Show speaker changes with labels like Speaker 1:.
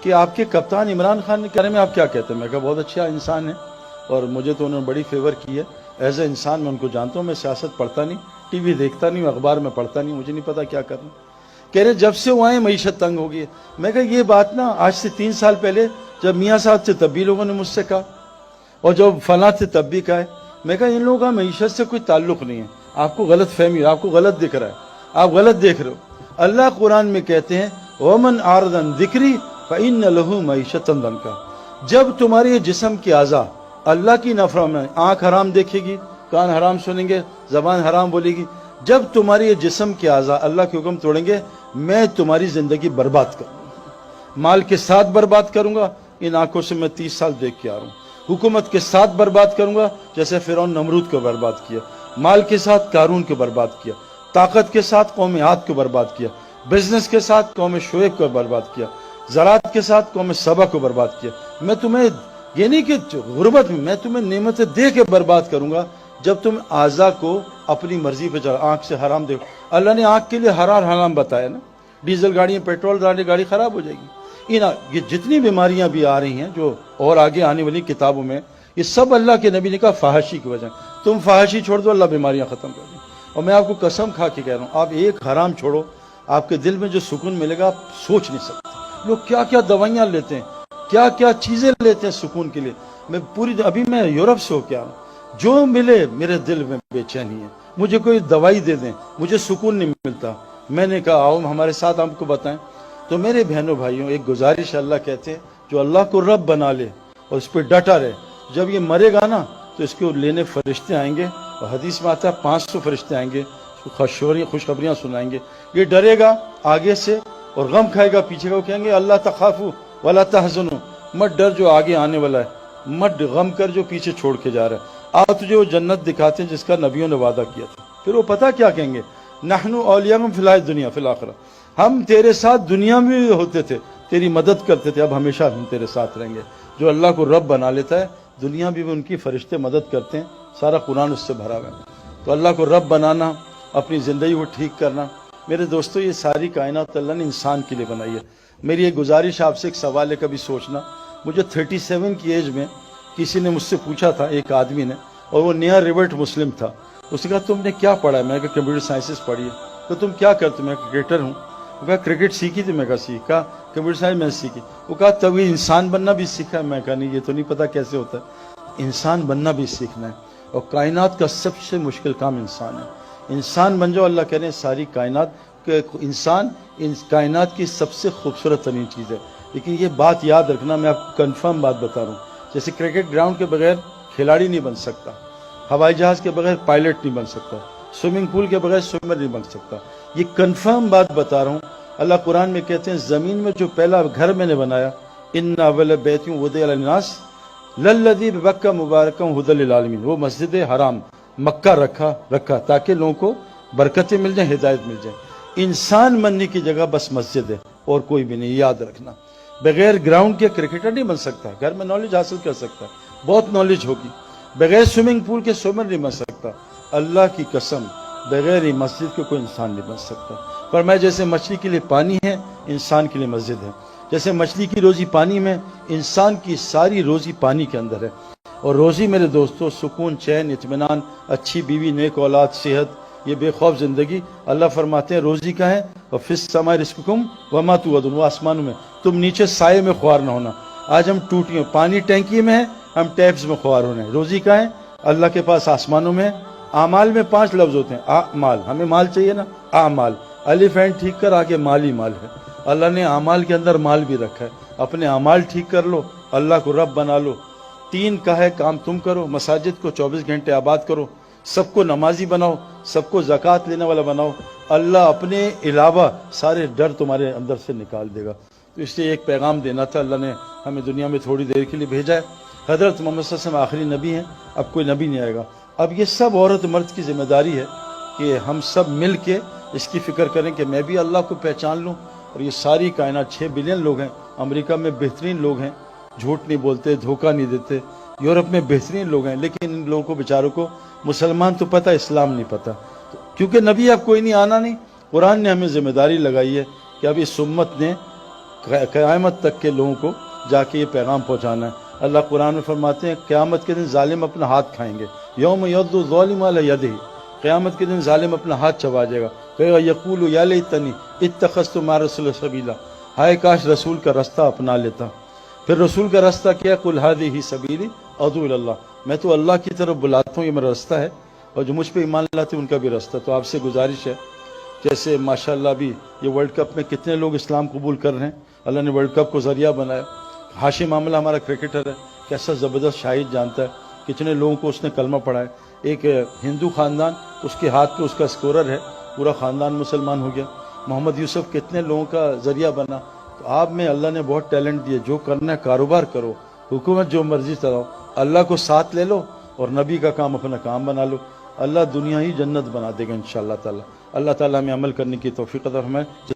Speaker 1: کہ آپ کے کپتان عمران خان کے بارے میں آپ کیا کہتے ہیں؟ میں کہا بہت اچھا انسان ہے اور مجھے تو انہوں نے بڑی فیور کی ہے، ایز اے انسان میں ان کو جانتا ہوں، میں سیاست پڑھتا نہیں، ٹی وی دیکھتا نہیں، اخبار میں پڑھتا نہیں، مجھے نہیں پتا کیا کرنا۔ کہہ رہے جب سے وہ آئے معیشت تنگ ہو گئی ہے۔ میں کہا یہ بات نا آج سے 3 سال پہلے جب میاں صاحب تھے تب بھی لوگوں نے مجھ سے کہا، اور جب فلاں تھے تب بھی کہا ہے۔ میں کہا ان لوگوں کا معیشت سے کوئی تعلق نہیں ہے، آپ کو غلط فہمی ہے، آپ کو غلط دکھ رہا ہے، آپ غلط دیکھ رہے ہو۔ اللہ قرآن میں کہتے ہیں وَمَنْ أَعْرَضَ عَنْ ذِكْرِي فَإِنَّ لَهُ مَعِيشَةً ضَنْكًا۔ جب تمہاری یہ جسم کی اعضاء اللہ کی نافرمانی، آنکھ حرام دیکھے گی، کان حرام سنیں گے، زبان حرام بولے گی، جب تمہاری یہ جسم کے اعضاء اللہ کے حکم توڑیں گے میں تمہاری زندگی برباد کروں گا، مال کے ساتھ برباد کروں گا، ان آنکھوں سے میں 30 سال دیکھ کے آ رہا ہوں، حکومت کے ساتھ برباد کروں گا جیسے فرعون نمرود کو برباد کیا، مال کے ساتھ قارون کو برباد کیا، طاقت کے ساتھ قوم عاد کو برباد کیا، بزنس کے ساتھ قوم شعیب کو برباد کیا، زراعت کے ساتھ قوم سبا کو برباد کیا۔ میں تمہیں یہ نہیں کہ غربت میں تمہیں نعمتیں دے کے برباد کروں گا جب تم اعضاء کو اپنی مرضی پہ چلا، آنکھ سے حرام دیکھو۔ اللہ نے آنکھ کے لیے حرام بتایا نا، ڈیزل گاڑیاں پیٹرول ڈالے گاڑی خراب ہو جائے گی۔ یہ جتنی بیماریاں بھی آ رہی ہیں جو اور آگے آنے والی کتابوں میں، یہ سب اللہ کے نبی نے کہا فحاشی کی وجہ۔ تم فحاشی چھوڑ دو اللہ بیماریاں ختم کر دیں۔ اور میں آپ کو قسم کھا کے کہہ رہا ہوں، آپ ایک حرام چھوڑو، آپ کے دل میں جو سکون ملے گا آپ سوچ نہیں سکتے۔ لوگ کیا کیا دوائیاں لیتے ہیں، کیا کیا چیزیں لیتے ہیں سکون کے لیے۔ میں ابھی میں یورپ سے ہو کے آ رہا ہوں، جو ملے میرے دل میں بے چینی ہے، مجھے کوئی دوائی دے دیں مجھے سکون نہیں ملتا۔ میں نے کہا آؤ ہمارے ساتھ آپ کو بتائیں۔ تو میرے بہنوں بھائیوں ایک گزارش اللہ کہتے ہیں جو اللہ کو رب بنا لے اور اس پہ ڈٹا رہے، جب یہ مرے گا نا تو اس کو لینے فرشتے آئیں گے، اور حدیث میں آتا ہے 500 فرشتے آئیں گے، خوشخبریاں سنائیں گے۔ یہ ڈرے گا آگے سے اور غم کھائے گا پیچھے کا، وہ کہیں گے اللہ تخافوا ولا تحزنوا، مت ڈر جو آگے آنے والا ہے، مت غم کر جو پیچھے چھوڑ کے جا رہا ہے، آ تجھے وہ جنت دکھاتے ہیں جس کا نبیوں نے وعدہ کیا تھا۔ پھر وہ پتہ کیا کہیں گے، نحن اولیاءکم فی الحیاۃ الدنیا فی الآخرہ، ہم تیرے ساتھ دنیا میں بھی ہوتے تھے، تیری مدد کرتے تھے، اب ہمیشہ ہم تیرے ساتھ رہیں گے۔ جو اللہ کو رب بنا لیتا ہے دنیا بھی ان کی فرشتے مدد کرتے ہیں، سارا قرآن اس سے بھرا ہوا ہے۔ تو اللہ کو رب بنانا، اپنی زندگی کو ٹھیک کرنا، میرے دوستو یہ ساری کائنات اللہ نے انسان کے لیے بنائی ہے۔ میری ایک گزارش آپ سے ایک سوال ہے، کبھی سوچنا، مجھے 37 کی ایج میں کسی نے مجھ سے پوچھا تھا، ایک آدمی نے، اور وہ نیا ریورٹ مسلم تھا، اس نے کہا تم نے کیا پڑھا ہے؟ میں نے کہا کمپیوٹر سائنسز پڑھی ہے۔ تو تم کیا کرتے؟ میں کرکٹر ہوں۔ وہ کہا کرکٹ سیکھی تھی؟ میں کہا سیکھا۔ کمپیوٹر سائنس میں سیکھی۔ وہ کہا تب یہ انسان بننا بھی سیکھا ہے؟ میں کہا نہیں، یہ تو نہیں پتا کیسے ہوتا ہے، انسان بننا بھی سیکھنا ہے، اور کائنات کا سب سے مشکل کام انسان ہے۔ انسان بن جاؤ، اللہ کہہ رہے ہیں ساری کائنات کہ انسان کائنات کی سب سے خوبصورت ترین چیز ہے۔ لیکن یہ بات یاد رکھنا، میں آپ کو کنفرم بات بتا رہا ہوں، جیسے کرکٹ گراؤنڈ کے بغیر کھلاڑی نہیں بن سکتا، ہوائی جہاز کے بغیر پائلٹ نہیں بن سکتا، سوئمنگ پول کے بغیر سوئمر نہیں بن سکتا۔ یہ کنفرم بات بتا رہا ہوں۔ اللہ قرآن میں کہتے ہیں زمین میں جو پہلا گھر میں نے بنایا، ان اول بیت وضع للناس للذی ببکہ مبارکا ھدی للعالمین، وہ مسجد حرام مکہ رکھا تاکہ لوگوں کو برکتیں مل جائیں، ہدایت مل جائے۔ انسان بننے کی جگہ بس مسجد ہے اور کوئی بھی نہیں، یاد رکھنا۔ بغیر گراؤنڈ کے کرکٹر نہیں بن سکتا، گھر میں نالج حاصل کر سکتا ہے، بہت نالج ہوگی۔ بغیر سوئمنگ پول کے سوئمر نہیں بن سکتا۔ اللہ کی قسم بغیر ہی مسجد کے کوئی انسان نہیں بن سکتا۔ فرمایا جیسے مچھلی کے لیے پانی ہے، انسان کے لیے مسجد ہے۔ جیسے مچھلی کی روزی پانی میں، انسان کی ساری روزی پانی کے اندر ہے۔ اور روزی میرے دوستو سکون، چین، اطمینان، اچھی بیوی، نیک اولاد، صحت، یہ بے خوف زندگی۔ اللہ فرماتے ہیں روزی کا ہے، اور فی السماء رزقکم وما توعدون، وہ آسمانوں میں، تم نیچے سائے میں خوار نہ ہونا۔ آج ہم ٹوٹیوں، پانی ٹینکی میں ہے، ہم ٹیپس میں خوار ہونے ہیں۔ روزی کا ہے اللہ کے پاس آسمانوں میں۔ اعمال میں 5 لفظ ہوتے ہیں، اعمال، ہمیں مال چاہیے نا، اعمال، الف عین ٹھیک کر، آگے مال ہی مال ہے۔ اللہ نے اعمال کے اندر مال بھی رکھا ہے۔ اپنے اعمال ٹھیک کر لو، اللہ کو رب بنا لو۔ 3 کا ہے کام تم کرو، مساجد کو 24 گھنٹے آباد کرو، سب کو نمازی بناؤ، سب کو زکوٰۃ لینے والا بناؤ، اللہ اپنے علاوہ سارے ڈر تمہارے اندر سے نکال دے گا۔ تو اس لیے ایک پیغام دینا تھا، اللہ نے ہمیں دنیا میں تھوڑی دیر کے لیے بھیجا ہے۔ حضرت محمد صلی اللہ علیہ وسلم آخری نبی ہیں، اب کوئی نبی نہیں آئے گا۔ اب یہ سب عورت مرد کی ذمہ داری ہے کہ ہم سب مل کے اس کی فکر کریں کہ میں بھی اللہ کو پہچان لوں۔ اور یہ ساری کائنات 6 بلین لوگ ہیں، امریکہ میں بہترین لوگ ہیں، جھوٹ نہیں بولتے، دھوکہ نہیں دیتے، یورپ میں بہترین لوگ ہیں، لیکن ان لوگوں کو بیچاروں کو مسلمان تو پتہ، اسلام نہیں پتہ، کیونکہ نبی اب کوئی نہیں، آنا نہیں۔ قرآن نے ہمیں ذمہ داری لگائی ہے کہ اب اس امت نے قیامت تک کے لوگوں کو جا کے یہ پیغام پہنچانا ہے۔ اللہ قرآن میں فرماتے ہیں قیامت کے دن ظالم اپنا ہاتھ کھائیں گے، یوم یعض الظالم علی یدہ، قیامت کے دن ظالم اپنا ہاتھ چبا جائے گا، کہے گا یقول یا لیتنی اتخذت مع الرسول سبیلا، ہائے کاش رسول کا راستہ اپنا لیتا۔ پھر رسول کا راستہ کیا؟ قل ھذہ سبیلی ادعو الی اللہ، میں تو اللہ کی طرف بلاتا ہوں، یہ میرا راستہ ہے، اور جو مجھ پہ ایمان لاتے ہیں ان کا بھی راستہ۔ تو آپ سے گزارش ہے، جیسے ماشاءاللہ بھی یہ ورلڈ کپ میں کتنے لوگ اسلام قبول کر رہے ہیں، اللہ نے ورلڈ کپ کو ذریعہ بنایا۔ ہاشم معاملہ ہمارا کرکٹر ہے، کیسا زبردست شاہد جانتا ہے، کتنے لوگوں کو اس نے کلمہ پڑھا ہے۔ ایک ہندو خاندان، اس کے ہاتھ پہ اس کا اسکورر ہے، پورا خاندان مسلمان ہو گیا۔ محمد یوسف کتنے لوگوں کا ذریعہ بنا۔ تو آپ میں اللہ نے بہت ٹیلنٹ دیا، جو کرنا ہے کاروبار کرو، حکومت جو مرضی چلاؤ، اللہ کو ساتھ لے لو اور نبی کا کام اپنا کام بنا لو، اللہ دنیا ہی جنت بنا دے گا انشاءاللہ تعالی۔ اللہ تعالیٰ ہمیں عمل کرنے کی توفیق عطا فرمائے۔